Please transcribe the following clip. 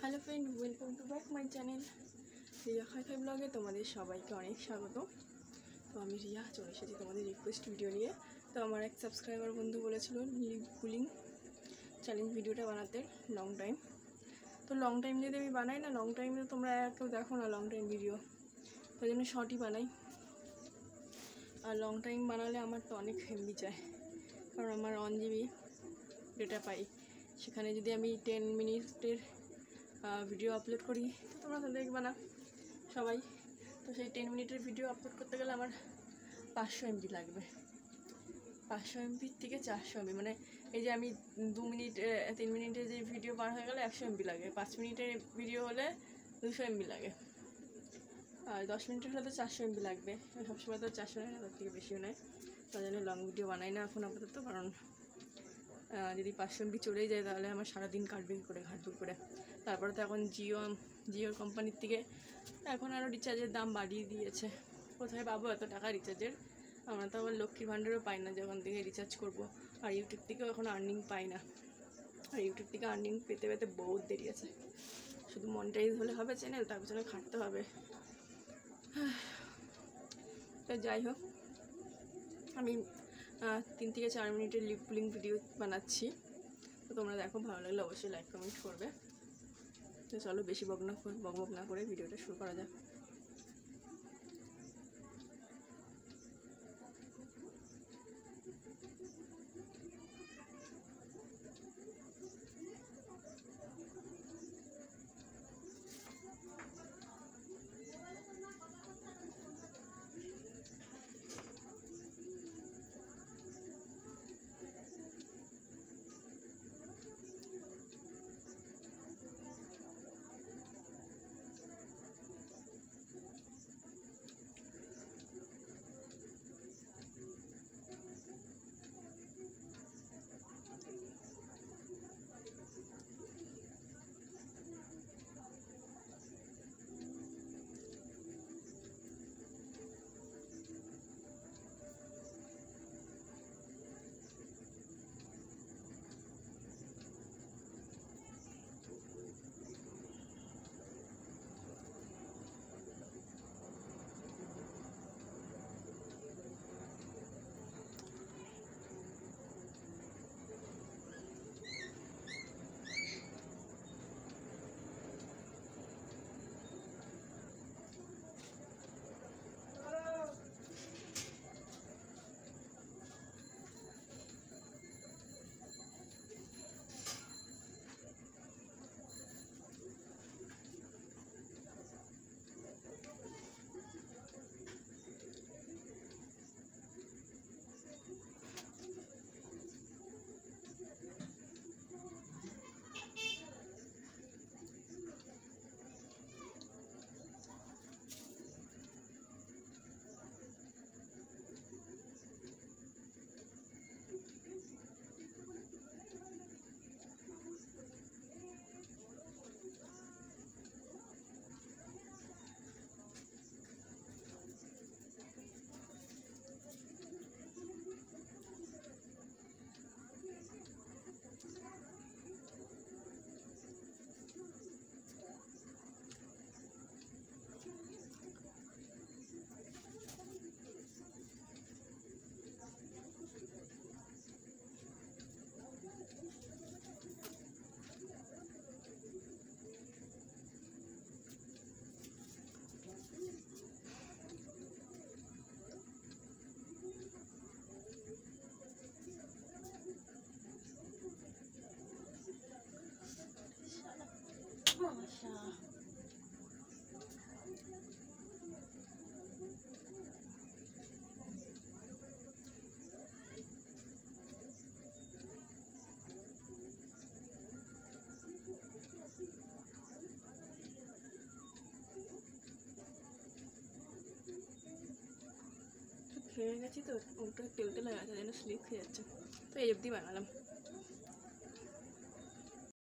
Hello friend, welcome to back my channel Riya খাই ব্লগে তোমাদের সবাইকে অনেক স্বাগত। তো আমি রিয়া চলে এসেছি তোমাদের রিকোয়েস্ট ভিডিও নিয়ে। তো আমার এক সাবস্ক্রাইবার বন্ধু বলেছিল লিপ পুলিং চ্যালেঞ্জ ভিডিওটা বানাতে লং টাইম। তো লং টাইম যদি আমি বানাই না, লং টাইমে তোমরা কেউ দেখো না লং টাইম ভিডিও, ওই জন্য শর্টই বানাই। আর লং টাইম বানালে আমার তো অনেক এমবি চায়, কারণ আমার 1 GB ডেটা পাই। সেখানে যদি আমি 10 মিনিটের ভিডিও আপলোড করি, তো তোমরা তো দেখবে না সবাই। তো সেই 10 মিনিটের ভিডিও আপলোড করতে গেলে আমার 500 MB লাগবে। 500 MB থেকে 400 MB, মানে এই যে আমি 2 মিনিট 3 মিনিটের যে ভিডিও বার হয়ে গেলে 100 MB লাগে, 5 মিনিটের ভিডিও হলে 200 MB লাগে, আর 10 মিনিটের হলে তো 400 MB লাগবে। সবসময় তো 400 নেয় না, তার থেকে বেশিও নেয়। তার জন্য লং ভিডিও বানাই না এখন আপাতত, কারণ যদি 500 MB চলেই যায় তাহলে আমার সারাদিন কাটবে করে ঘাটদুর করে। তারপরে তো এখন জিওর কোম্পানির থেকে এখন আরও রিচার্জের দাম বাড়িয়ে দিয়েছে। কোথায় পাবো এত টাকা রিচার্জের? আমরা তো আবার লক্ষ্মীর ভাণ্ডারও পাই না যখন থেকে রিচার্জ করবো। আর ইউটিউব থেকেও এখন আর্নিং পাই না, আর ইউটিউব থেকে আর্নিং পেতে পেতে বহুত দেরি আছে। শুধু মনিটাইজ হলে হবে চ্যানেল, তার পিছনে খাটতে হবে। তো যাই হোক, আমি 3 থেকে 4 মিনিটের লিপ পুলিং ভিডিও বানাচ্ছি। তো তোমরা দেখো, ভালো লাগলে অবশ্যই লাইক কমেন্ট করবে। তো চলো বেশি বক না করে ভিডিওটা শুরু করা যাক। খেয়ে গেছি তো, ওটা তেল তেল হয়ে গেছে, যেন স্লিপ খেয়ে যাচ্ছে। তো এই অবধি বানালাম।